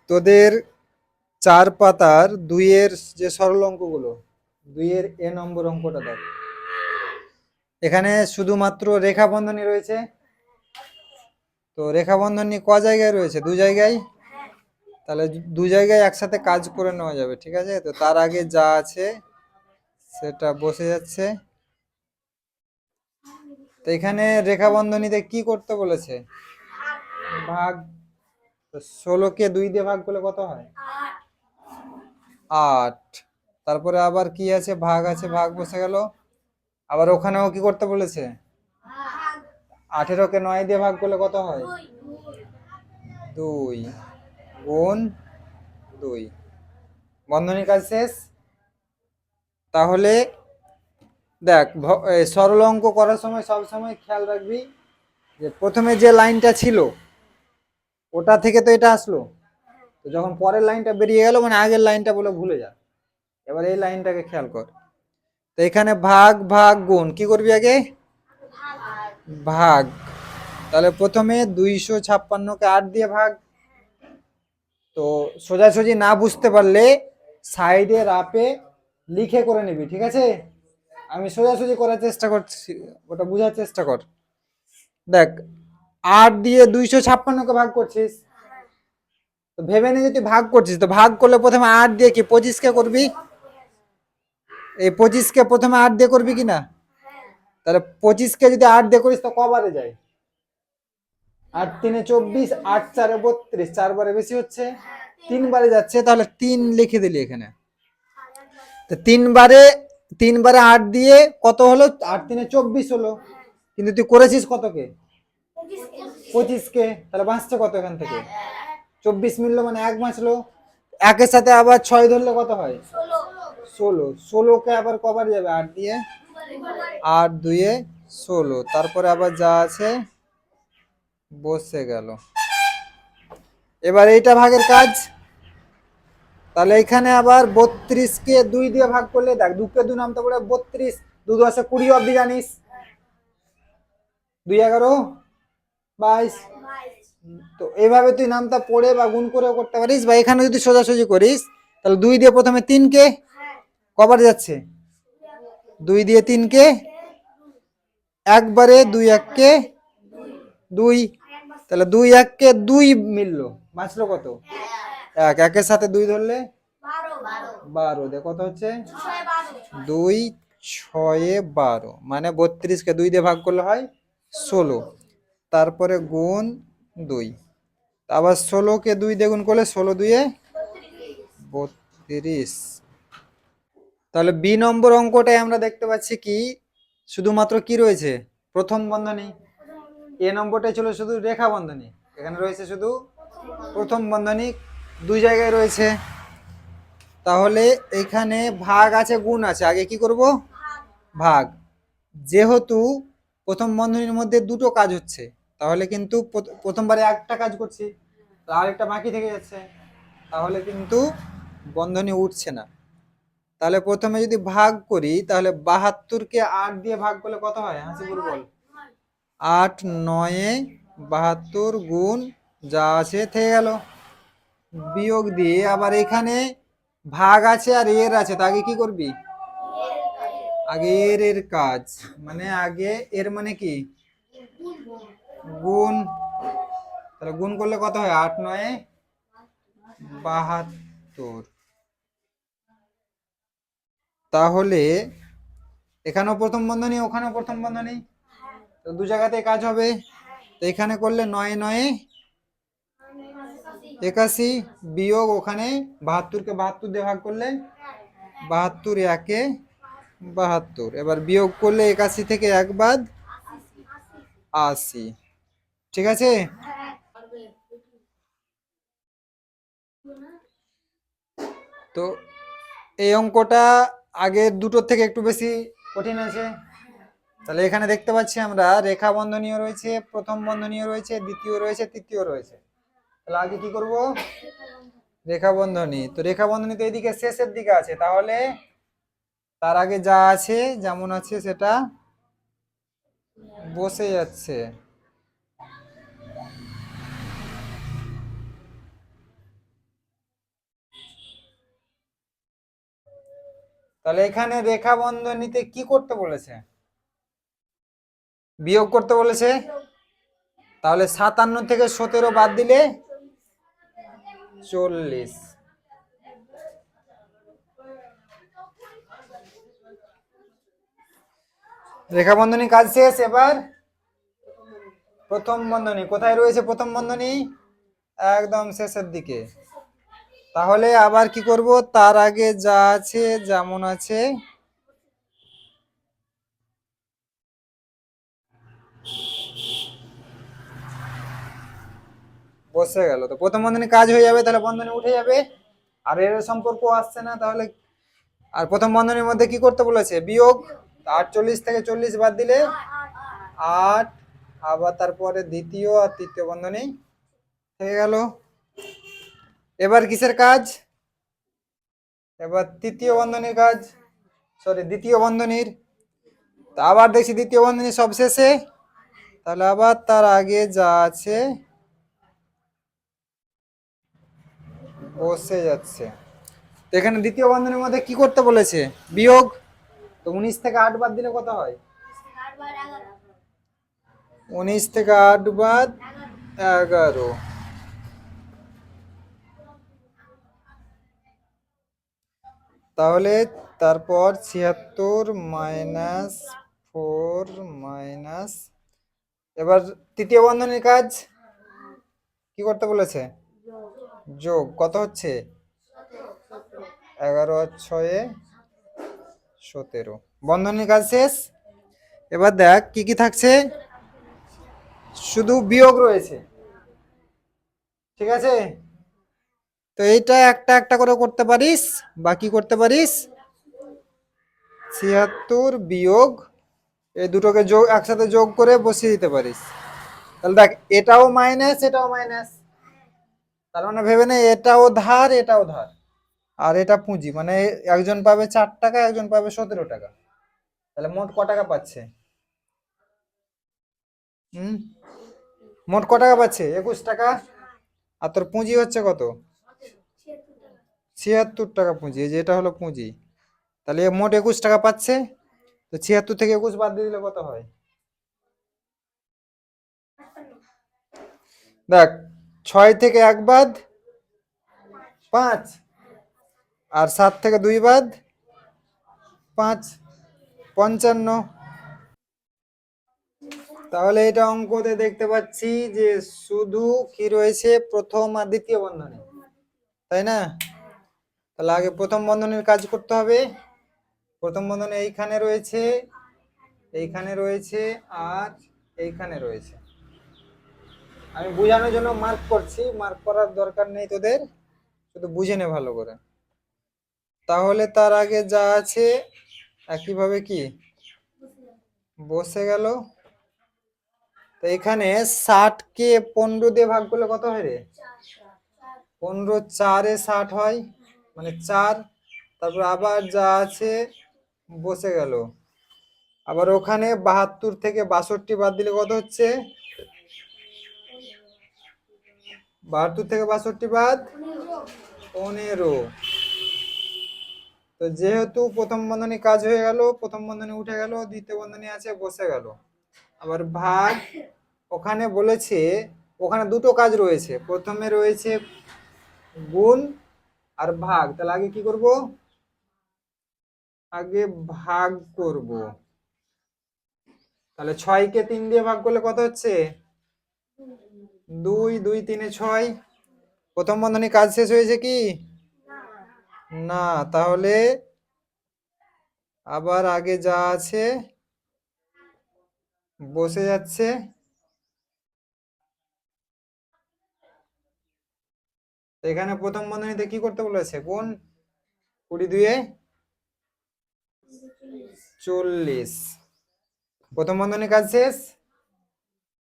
তোদের 4 পাতার 2-এর যে সরল অঙ্কগুলো, 2-এর নম্বর অঙ্কটা দেখ। এখানে শুধুমাত্র রেখা বন্ধনী রয়েছে। তো রেখা বন্ধনী ক জায়গায় রয়েছে? 2 জায়গায়। তাহলে 2 জায়গায় একসাথে কাজ করে নেওয়া যাবে, ঠিক আছে? তো তার আগে যা আছে সেটা বসে যাচ্ছে। তো এখানে রেখা বন্ধনীতে কি করতে বলেছে? ভাগ। 16কে 2 দিয়ে ভাগ করলে কত হয়? 8। তারপরে আবার কি আছে? ভাগ আছে, ভাগ বসে গেল। আবার ওখানেও কি করতে বলেছে? 18কে 9 দিয়ে ভাগ করলে কত হয়? 2 গুণ 2। বন্ধনীর কাজ শেষ। তাহলে দেখ, সরল অঙ্ক করার সময় সব সময় খেয়াল রাখবি যে প্রথমে যে লাইনটা ছিল ওটা থেকে তো এটা আসলো। তো যখন পরের লাইনটা বেরিয়ে গেল মানে আগের লাইনটা বলে ভুলে যা। এবার এই লাইনটাকে খেয়াল কর। তো এখানে ভাগ ভাগ গুণ কি করবি আগে? ভাগ। তাহলে প্রথমে 256কে 8 দিয়ে ভাগ। তো সোজাসুজি না বুঝতে পারলে সাইডে রাপে লিখে করে নিবি, ঠিক আছে? আমি সোজাসুজি করার চেষ্টা করছি, ওটা বোঝার চেষ্টা কর। দেখ, 8 দিয়ে 256কে ভাগ করছিস। তো ভেবে নে যদি ভাগ করছিস, তো ভাগ করলে প্রথমে 8 দিয়ে কি 25কে করবি? এই 25কে প্রথমে 8 দিয়ে করবি কি না? তাহলে 25কে যদি 8 দিয়ে করিস তো কবারে যায়? 8 3 24, 8 4 32, 4 বারে বেশি হচ্ছে, 3 বারে যাচ্ছে। তাহলে 3 লিখে দিলি এখানে। তো 3 বারে 8 দিয়ে কত হলো? 8 3 24 হলো। কিন্তু তুই করেছিস কতকে? 25কে। তাহলে বাঁচছে কত এখান থেকে? 24 মিললো, মানে 1 বাঁচলো। একের সাথে আবার 6 ধরলে কত হয়? 16। 16কে আবার কবার যাবে? 8 দিয়ে। 8 2 16। তারপরে আবার যা আছে বসে গেল। এবার এইটা ভাগের কাজ। তাহলে এখানে আবার 32কে 2 দিয়ে ভাগ করলে দেখ, 2 কে 2 নামতে পারে 32, 2 10 20 অব্দি জানিস। 2 11 22। তো এইভাবে তুই নামটা পড়ে বা গুণ করেও করতে পারিস, বা এখানে যদি সোজাসুজি করিস তাহলে 2 দিয়ে প্রথমে 3কে কবার যাচ্ছে? 2 দিয়ে 3কে একবারে, 2 1কে 2। তাহলে 2 1কে 2 মিললো, বাঁচলো কত? 1। একের সাথে 2 ধরলে 12। দেখ কত হচ্ছে? 2 6 12, মানে 32কে 2 দিয়ে ভাগ করলে হয় 16। তারপরে গুণ 2। আবার 16কে 2 দিয়ে গুণ করলে 16 2 32। তাহলে বি নম্বর অঙ্কটায় আমরা দেখতে পাচ্ছি কি শুধুমাত্র কি রয়েছে? প্রথম বন্ধনী। এ নম্বরটাই ছিল শুধু রেখা বন্ধনী। এখানে রয়েছে শুধু প্রথম বন্ধনী, 2 জায়গায় রয়েছে। তাহলে এখানে ভাগ আছে, গুণ আছে, আগে কি করব? ভাগ। যেহেতু প্রথম বন্ধনীর মধ্যে দুটো কাজ হচ্ছে, তাহলে কিন্তু প্রথমবারে একটা কাজ করছি, আরেকটা বাকি থেকে যাচ্ছে, তাহলে কিন্তু বন্ধনী উঠছে না। তাহলে প্রথমে যদি ভাগ করি তাহলে 72কে 8 দিয়ে ভাগ করলে কত হয়? হাসিপুর বল। 8 9 72 গুণ যা আছে থেকে গেল, বিয়োগ দিয়ে আবার এখানে ভাগ আছে আর এর আছে, তো আগে কি করবি? আগে এর কাজ, মানে আগে এর মানে কি? গুণ। তাহলে গুণ করলে কত হয়? 8 9 72। তাহলে এখানেও প্রথম বন্ধনী, ওখানেও প্রথম বন্ধনী, তো 2 জায়গাতে কাজ হবে। তো এখানে করলে 9 9 81 বিয়োগ ওখানে 72কে 72 দিয়ে ভাগ করলে 72 1 72। এবার বিয়োগ করলে 81 থেকে 1 বাদ 80, ঠিক আছে? তো এই অঙ্কটা আগের দুটোর থেকে একটু বেশি কঠিন আছে। তাহলে এখানে দেখতে পাচ্ছি আমরা রেখা বন্ধনীয় রয়েছে, প্রথম বন্ধনীয় রয়েছে, দ্বিতীয় রয়েছে, তৃতীয় রয়েছে। তাহলে আগে কি করব? রেখা বন্ধনী। তো রেখা বন্ধনী তো এদিকে শেষের দিকে আছে, তাহলে তার আগে যা আছে যেমন আছে সেটা বসে যাচ্ছে। তাহলে এখানে রেখা বন্ধনীতে কি করতে বলেছে? বিয়োগ করতে বলেছে। তাহলে 57 থেকে 17 বাদ দিলে 40। রেখা বন্ধনী কাজ শেষ। এবার প্রথম বন্ধনী কোথায় রয়েছে? প্রথম বন্ধনী একদম শেষের দিকে। তাহলে আবার কি করব? তার আগে যা আছে যেমন আছে বসে গেল। তো প্রথম বন্ধনী কাজ হয়ে যাবে, তাহলে বন্ধনী উঠে যাবে, আর এর সম্পর্ক আসছে না। তাহলে আর প্রথম বন্ধনীর মধ্যে কি করতে বলেছে? বিয়োগ। 48 থেকে 40 বাদ দিলে 8। আবার তারপরে দ্বিতীয় আর তৃতীয় বন্ধনী হয়ে গেল। এবার কিসের কাজ? এবার তৃতীয় বন্ধনীর কাজ, সরি দ্বিতীয় বন্ধনীর। তা আবার দেখছি দ্বিতীয় বন্ধনী সবশেষে, তাহলে আবার তার আগে যা আছে বসে যাচ্ছে। তো এখানে দ্বিতীয় বন্ধনীর মধ্যে কি করতে বলেছে? বিয়োগ। তো 19 থেকে 8 বাদ দিলে কত হয়? 19 থেকে 8 বাদ 11। তাহলে তারপর 76 মাইনাস 4 মাইনাস, এবার তৃতীয় বন্ধনীর কাজ কি করতে বলেছে? যোগ। কত হচ্ছে? 11 আর 6 17। বন্ধনীর কাজ শেষ। এবার দেখ কি কি থাকছে, শুধু বিয়োগ রয়েছে। ঠিক আছে, তো এইটা একটা একটা করে করতে পারিস, বা কি করতে পারিস? 76 বিয়োগ এই দুটোকে যোগ একসাথে যোগ করে বসিয়ে দিতে পারিস। তাহলে দেখ এটাও মাইনাস এটাও মাইনাস, তার মানে ভেবে নে এটাও ধার এটাও ধার, আর এটা পুঁজি, মানে একজন পাবে 4 টাকা, একজন পাবে 17 টাকা। তাহলে মোট ক টাকা পাচ্ছে? হুম, মোট ক টাকা পাচ্ছে? 21 টাকা। আর তোর পুঁজি হচ্ছে কত? 76 টাকা পুঁজি, এই যে এটা হলো পুঁজি। তাহলে এ মোট 21 টাকা পাচ্ছে। তো 76 থেকে 21 বাদ দিয়ে দিলে কত হয়? দেখ 6 থেকে 1 বাদ 5, আর 7 থেকে 2 বাদ 5, 55। তাহলে এটা অঙ্কতে দেখতে পাচ্ছি যে শুধু কি রয়েছে? প্রথম আর দ্বিতীয় বন্ধনী, তাই না? তাহলে আগে প্রথম বন্ধনীর কাজ করতে হবে। প্রথম বন্ধনী এইখানে রয়েছে, এইখানে রয়েছে, আর এইখানে রয়েছে। আমি বোঝানোর জন্য মার্ক করছি, মার্ক করার দরকার নেই তোদের, শুধু বুঝে নে ভালো করে। তাহলে তার আগে যা আছে একইভাবে কি বসে গেল। তো এখানে 60 কে 15 দিয়ে ভাগ করলে কত হয় রে? 15 4 60 হয়, মানে 4। তারপর আবার যা আছে বসে গেল। আবার ওখানে 72 থেকে 62 বাদ দিলে কত হচ্ছে? 72 থেকে 62 বাদ 15। তো যেহেতু প্রথম বন্ধনী কাজ হয়ে গেল, প্রথম বন্ধনী উঠে গেল, দ্বিতীয় বন্ধনী আছে বসে গেল। আবার ভাগ, ওখানে বলেছে ওখানে দুটো কাজ রয়েছে, প্রথমে রয়েছে গুণ আর ভাগ। তাহলে আগে কি করব? আগে ভাগ করব। তাহলে 6 কে 3 দিয়ে ভাগ করলে কত হচ্ছে? 2, 2 3 6। প্রথম বন্ধনী কাজ শেষ হয়েছে কি না? তাহলে আবার আগে যা আছে বসে যাচ্ছে। এখানে প্রথম বন্ধনীতে কি করতে বলেছে? গুণ। 20 2 40। প্রথম বন্ধনীর কাজ শেষ।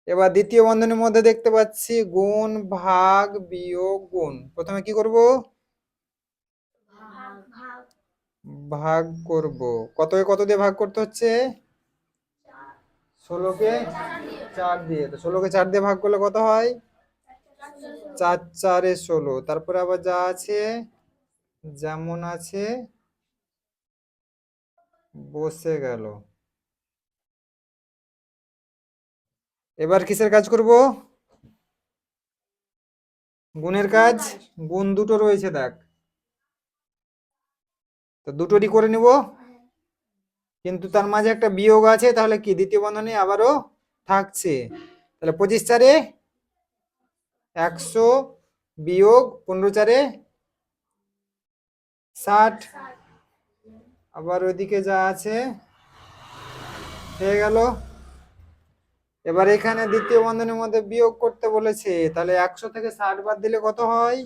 এবার দ্বিতীয় বন্ধনীর মধ্যে দেখতে পাচ্ছি গুণ ভাগ বিয়োগ গুণ। প্রথমে কি করব? ভাগ করব। কত দিয়ে ভাগ করতে হচ্ছে? 16 কে 4 দিয়ে। তো 16 কে 4 দিয়ে ভাগ করলে কত হয়? 4 4 16। তারপরে আবার যা আছে যেমন আছে বসে গেল। এবার কিসের কাজ করব? গুণের কাজ। গুণ দুটো রয়েছে দেখ, তো দুটোরই করে নিব, কিন্তু তার মাঝে একটা বিয়োগ আছে, তাহলে কি দ্বিতীয় বন্ধনী আবারও থাকছে। তাহলে 25 4 100 বিয়োগ 15 4 60, আবার ওইদিকে যা আছে হয়ে গেল। এবার এখানে দ্বিতীয় বন্ধনীর মধ্যে বিয়োগ করতে বলেছে, তাহলে 100 থেকে 60 বাদ দিলে কত হয়?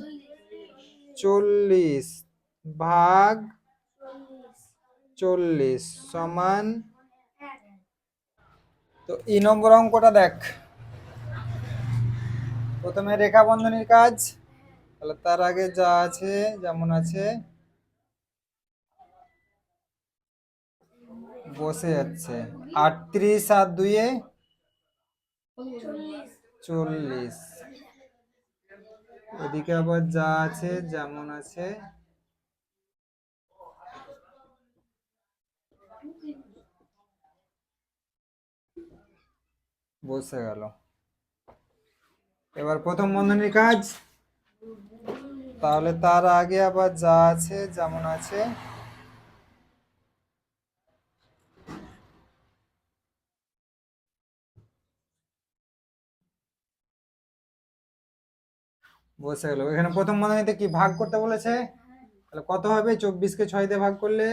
40 ভাগ 40 সমান। তো ই নম্বর অঙ্কটা দেখ, প্রথমে রেখা বন্ধনীর কাজ, তাহলে তার আগে যা আছে যেমন আছে বসে যাচ্ছে। 38 আর 2 40, ওদিকে আবার যা আছে যেমন আছে বসে গেল। এবার প্রথম বন্ধনীর কাজ, তাহলে তার আগে আবার যা আছে যেমন আছে বসে গেল। এখানে প্রথম বন্ধনীতে কি ভাগ করতে বলেছে, তাহলে কত হবে? 24 কে 6 দিয়ে ভাগ করলে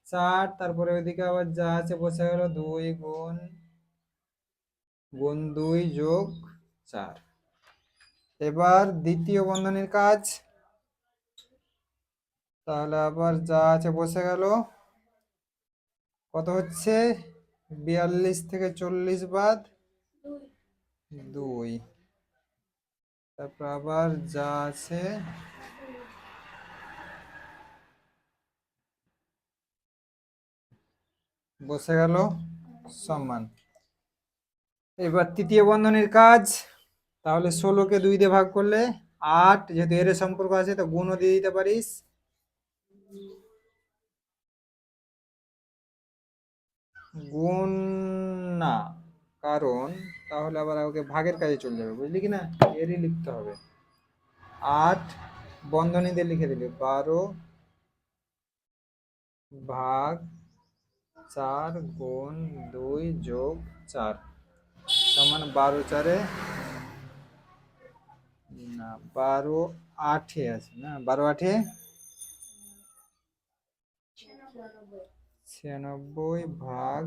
60, তারপরে ওইদিকে আবার যা আছে বসে গেল 2 গুণ 2 যোগ 4। এবার দ্বিতীয় বন্ধনীর কাজ, তাহলে আবার যা আছে বসে গেল, কত হচ্ছে? 42 থেকে 40 বাদ 2, তারপর আবার যা আছে বসে গেল সমান। এবার তৃতীয় বন্ধনীর কাজ, তাহলে 16কে 2 দিয়ে ভাগ করলে 8, যেহেতু এর সম্পর্ক আছে তো গুণও দিয়ে দিতে পারিস। গুণ না, কারণ তাহলে আবার ওকে ভাগের কাজে চলে যাবে, বুঝলি কি না? এরই লিখতে হবে। 8 বন্ধনী দিয়ে লিখে দিলে 12 ভাগ 4 গুণ 2 যোগ 4 সমান 12 4 না 12 8 আছে না, 12 8 96 ভাগ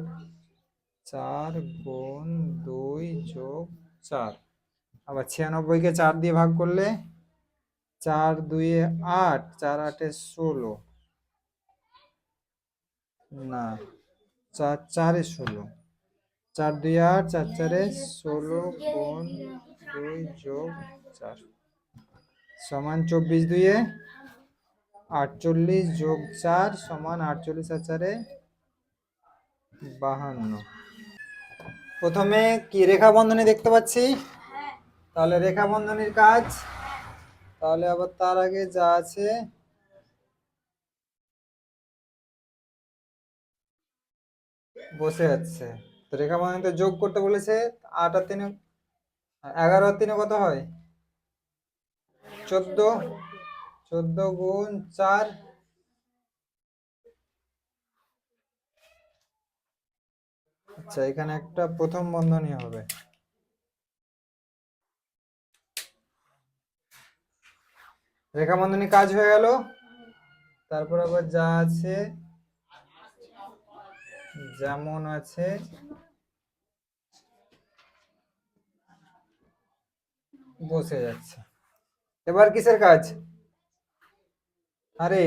4 গুণ 2 যোগ 4। আবার 96কে 4 দিয়ে ভাগ করলে 4 2 8, 4 8 16, না 4 4 16, 4 2 8, 4 4 16 গুণ 2 যোগ 4 সমান 24 2 48 যোগ 4 সমান 48 আর 4 52। প্রথমে কি রেখা বন্ধনী দেখতে পাচ্ছি, তাহলে রেখা বন্ধনীর কাজ, তাহলে আবার তার আগে যা আছে বসে যাচ্ছে। তো রেখা বন্ধনীতে যোগ করতে বলেছে, 8 আর 3 11 আর 3 কত হয়? 14, 14 গুণ 4, আচ্ছা এখানে একটা প্রথম বন্ধনী হবে। রেখা বন্ধনী কাজ হয়ে গেল, তারপর আবার যা আছে যেমন আছে বসে যাচ্ছে। এবার কিসের কাজ? আরে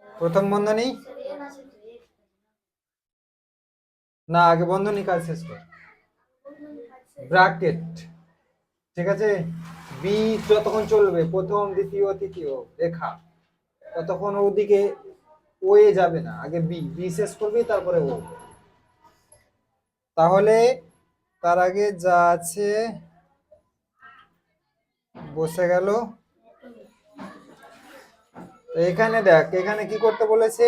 প্রথম বন্ধনী না, আগে বন্ধনী কাজ শেষ কর। ব্র্যাকেট, ঠিক আছে? বি যতক্ষণ চলবে, প্রথম দ্বিতীয় তৃতীয় রেখা, ততক্ষণ ওদিকে ও এ যাবে না, আগে বি বি শেষ করবি তারপরে ও। তাহলে তার আগে যা আছে বসে গেল। তো এখানে দেখ, এখানে কি করতে বলেছে?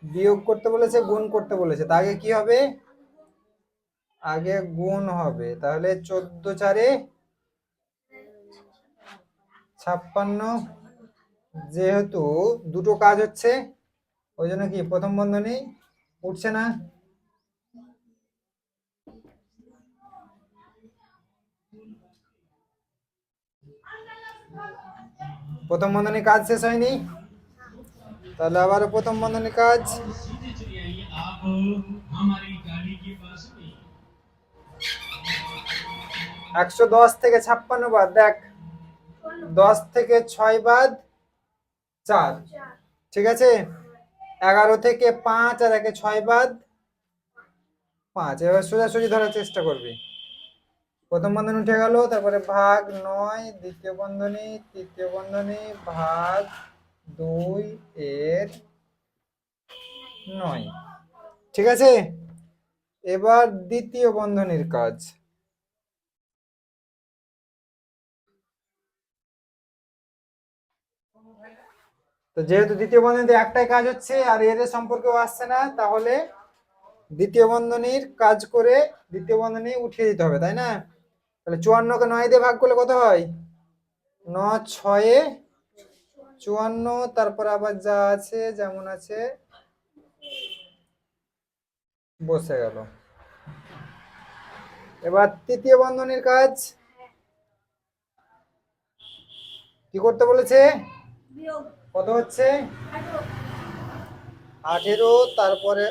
বিয়োগ করতে বলেছে, গুণ করতে বলেছে, তা আগে কি হবে? আগে গুণ হবে। তাহলে 14 4 56, যেহেতু দুটো কাজ হচ্ছে ওই জন্য কি প্রথম বন্ধনী উঠছে না। প্রথম বন্ধনী কাজ শেষ হয়নি, তাহলে আবার প্রথম বন্ধনী কাজ। 110 থেকে 56 বাদ, দেখ 10 থেকে 6 বাদ 4, ঠিক আছে। 11 থেকে 5 আর 1 6 বাদ 5। এবার সোজাসুজি ধরার চেষ্টা করবি। প্রথম বন্ধনী উঠে গেল, তারপরে ভাগ 9, দ্বিতীয় বন্ধনী, তৃতীয় বন্ধনী, ভাগ 2 এর 9, ঠিক আছে। এবার দ্বিতীয় বন্ধনীর কাজ। তো যেহেতু দ্বিতীয় বন্ধনীতে একটাই কাজ হচ্ছে আর এর সম্পর্কেও আসছে না, তাহলে দ্বিতীয় বন্ধনীর কাজ করে দ্বিতীয় বন্ধনী উঠিয়ে দিতে হবে, তাই না? তাহলে 54 কে 9 দিয়ে ভাগ করলে কত হয়? 9 6 54, তারপর আবার যা আছে যেমন আছে বসে গেল। এবার তৃতীয় বন্ধনীর কাজ কি করতে বলেছে? কত হচ্ছে? 18, তারপরে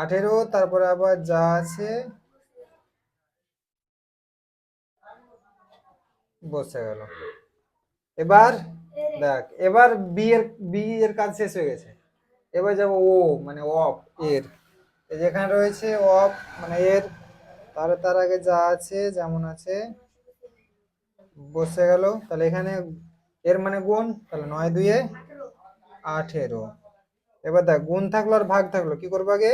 18, তারপরে আবার যা আছে বসে গেল। এবার দেখ, এবার বি এর কাজ শেষ হয়ে গেছে। এবার যাব ও মানে অফ এর, এই যেখানে রয়েছে অফ মানে এর, তাহলে তার আগে যা আছে যেমন আছে বসে গেল। তাহলে এখানে এর মানে গুণ, তাহলে 9 2 18। এবার দেখ গুণ থাকলো আর ভাগ থাকলো, কি করবো আগে?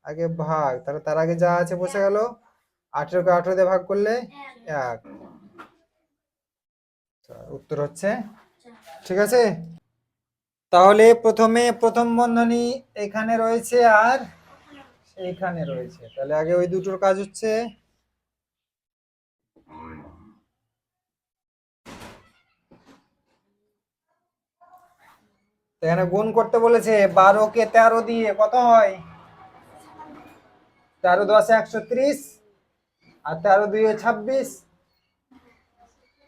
আগে ভাগ, তাহলে তার আগে যা আছে বসে গেল। 18 কে 18 দিয়ে ভাগ করলে 1, উত্তর হচ্ছে, ঠিক আছে। তাহলে প্রথমে প্রথম বন্ধনী এখানে রয়েছে আর এইখানে রয়েছে, তাহলে আগে ওই দুটোর কাজ হচ্ছে। এখানে গুণ করতে বলেছে, 12 কে 13 দিয়ে কত হয়? 13 10 130, আর 13 2 26,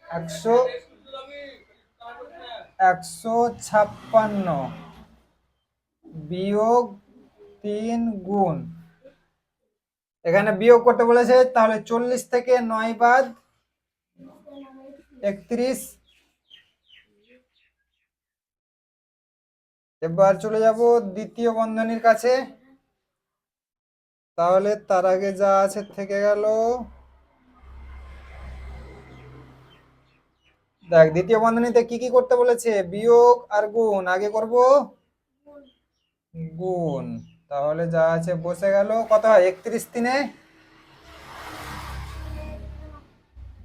156 বিয়োগ 3 গুণ। এখানে বিয়োগ করতে বলেছে, তাহলে 40 থেকে 9 বাদ 31। এবার চলে যাব দ্বিতীয় বন্ধনীর কাছে, তাহলে তার আগে যা আছে থেকে গেল। দেখ দ্বিতীয় বন্ধনীতে কি কি করতে বলেছে? বিয়োগ আর গুণ, আগে করব গুণ, তাহলে যা আছে বসে গেল। কত হয়? 31 3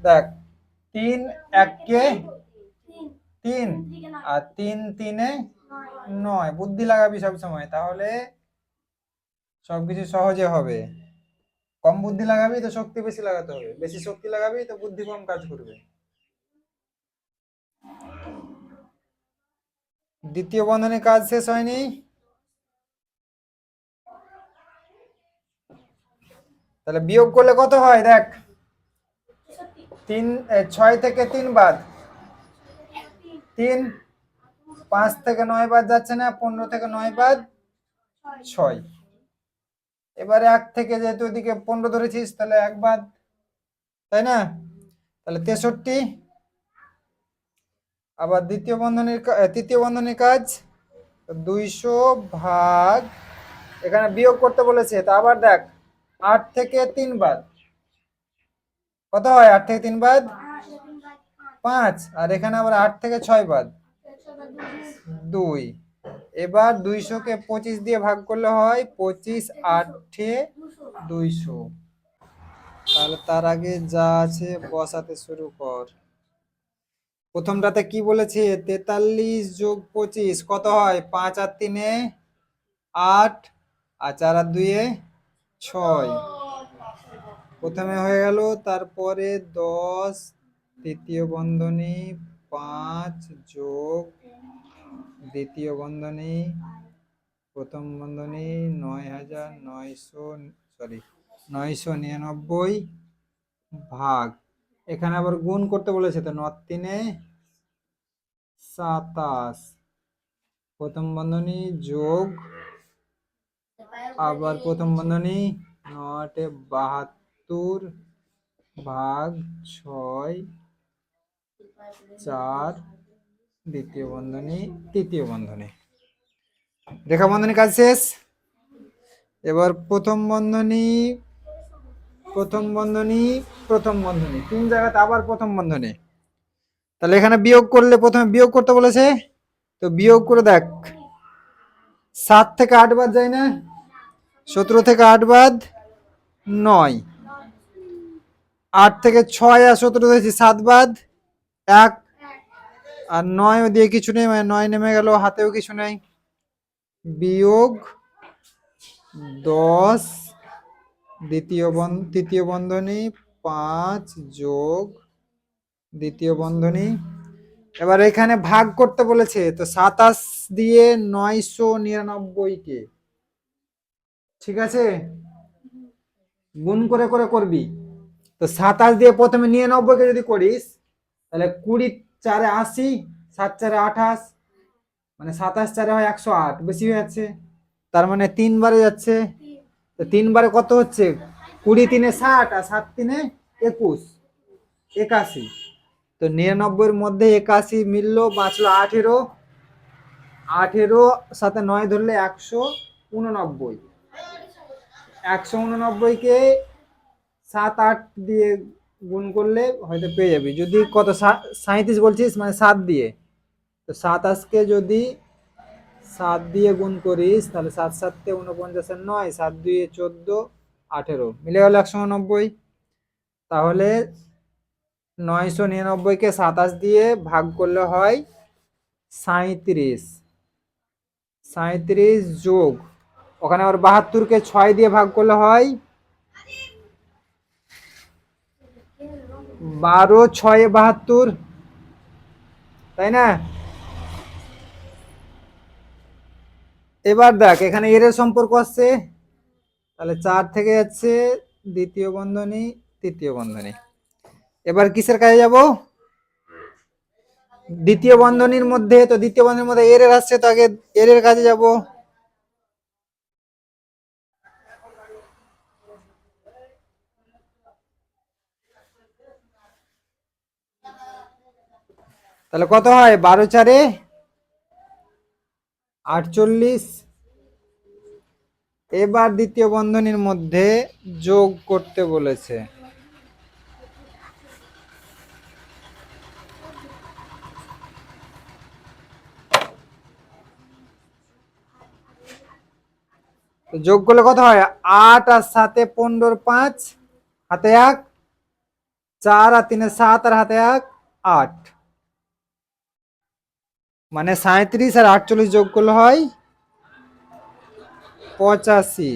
দেখ 3 1 কে 3 আর 3 3 9, বুদ্ধি লাগাবি সব সময়, তাহলে সবকিছু সহজে হবে। কম বুদ্ধি লাগাবি তো শক্তি বেশি লাগাতে হবে, বেশি শক্তি লাগাবি তো বুদ্ধি কম কাজ করবে। দ্বিতীয় বন্ধনীর কাজ শেষ হয়নি, তাহলে বিয়োগ করলে কত হয়? দেখ 6 থেকে 3 বাদ 3, 5 থেকে 9 বাদ যাচ্ছে না, 15 থেকে 9 বাদ 6। এবারে 1 থেকে যেহেতু ওদিকে 15 ধরেছিস, তাহলে 1 বাদ, তাই না? তাহলে 63। আবার তৃতীয় বন্ধনীর কাজ 200 ভাগ, এখানে বিয়োগ করতে বলেছে, তা আবার দেখ 8 থেকে 3 বাদ কত হয়? 8 থেকে 3 বাদ 5, আর এখানে আবার 8 থেকে 6 বাদ 2। এবার 200 কে 25 দিয়ে ভাগ করলে হয় 25 8 200। তাহলে তার আগে যা আছে বসাতে শুরু কর। প্রথমটাতে কি বলেছে? 43 যোগ 25 কত হয়? 5 আর 3-এ 8, আর 4 আর 2-এ 6। প্রথমে হয়ে গেল, তারপরে 10 তৃতীয় বন্ধনী 5 যোগ দ্বিতীয় বন্ধনী প্রথম বন্ধনী 9,999 ভাগ, এখানে আবার গুণ করতে বলেছে, তো 9 × 3 = 27 প্রথম বন্ধনী যোগ আবার প্রথম বন্ধনী 9 × 72 ভাগ 6 4 দ্বিতীয় বন্ধনী তৃতীয় বন্ধনী। রেখা বন্ধনী কাজ শেষ। এবার প্রথম বন্ধনী প্রথম বন্ধনী প্রথম বন্ধনী, 3 জায়গাতে আবার প্রথম বন্ধনী। তাহলে এখানে বিয়োগ করলে, প্রথমে বিয়োগ করতে বলেছে, তো বিয়োগ করে দেখ। 7 থেকে 8 বাদ যায় না, 17 থেকে 8 বাদ 9, 8 থেকে 6 আর 17 ধরেছি, 7 বাদ 1, আর 9 দিয়ে কিছু নেই, মানে 9 নেমে গেল, হাতেও কিছু নেই। বিয়োগ 10 তৃতীয় বন্ধনী 5 যোগ দ্বিতীয় বন্ধনী। এবার এখানে ভাগ করতে বলেছে, তো 27 দিয়ে 999-কে, ঠিক আছে, গুণ করে করে করবি। তো 27 দিয়ে প্রথমে 99-কে যদি করিস, তাহলে 20 4 এ 80, 7 4 এ 28, মানে 27 4 হয় 108, বেশি হয়ে যাচ্ছে, তার মানে 3 বারে যাচ্ছে। তো 3 বারে কত হচ্ছে? 20 3 = 60, আর 7 3 = 21, 81। তো 99-এর মধ্যে 81 মিললো, বাঁচলো 18, 18 সাথে 9 ধরলে 189, 189-কে 7 8 দিয়ে গুণ করলে হয়তো পেয়ে যাবি। যদি কত 37 বলছিস, মানে 7 দিয়ে, তো 27-কে যদি 7 দিয়ে গুণ করিস, তাহলে 7 7 তে 49 আর 9, 7 2 এ 14, 18 মিলে গেল 189। তাহলে 999-কে 27 দিয়ে ভাগ করলে হয় 37, 37 যোগ, ওখানে আবার 72-কে 6 দিয়ে ভাগ করলে হয় 12, 6 এ 72, তাই না? এবার দেখ, এখানে এর সম্পর্ক আসছে, তাহলে 4 থেকে যাচ্ছে দ্বিতীয় বন্ধনী তৃতীয় বন্ধনী। এবার কিসের কাজে যাব? দ্বিতীয় বন্ধনীর মধ্যে, তো দ্বিতীয় বন্ধনীর মধ্যে এর আসছে, তো আগে এর কাজে যাব। তাহলে কত হয়? 12 4 এ 48। এবার দ্বিতীয় বন্ধনীর মধ্যে যোগ করতে বলেছে, তো যোগ করলে কত হয়? 8 আর 7 এ 15, 5 হাতে 1, 4 আর 3 এ 7 আর হাতে 1, 8, মানে 37 আর 48 যোগ করলে হয় 85।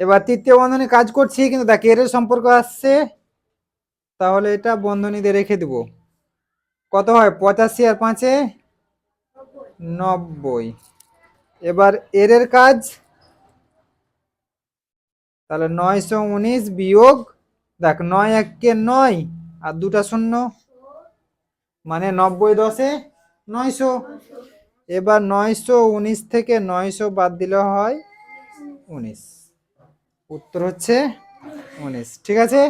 এবার তৃতীয় বন্ধনী কাজ করছি, কিন্তু দেখ এর সম্পর্ক আসছে, তাহলে এটা বন্ধনী দিয়ে রেখে দেব। কত হয়? 85 আর 5 এ 90। এবার এর কাজ, তাহলে 919 বিয়োগ, দেখ 9 1 কে 9 আর 2টা 0, মানে 90 10 এ 900। এবার 919 থেকে 900 বাদ দিলে হয় 19, উত্তর হচ্ছে 19, ঠিক আছে।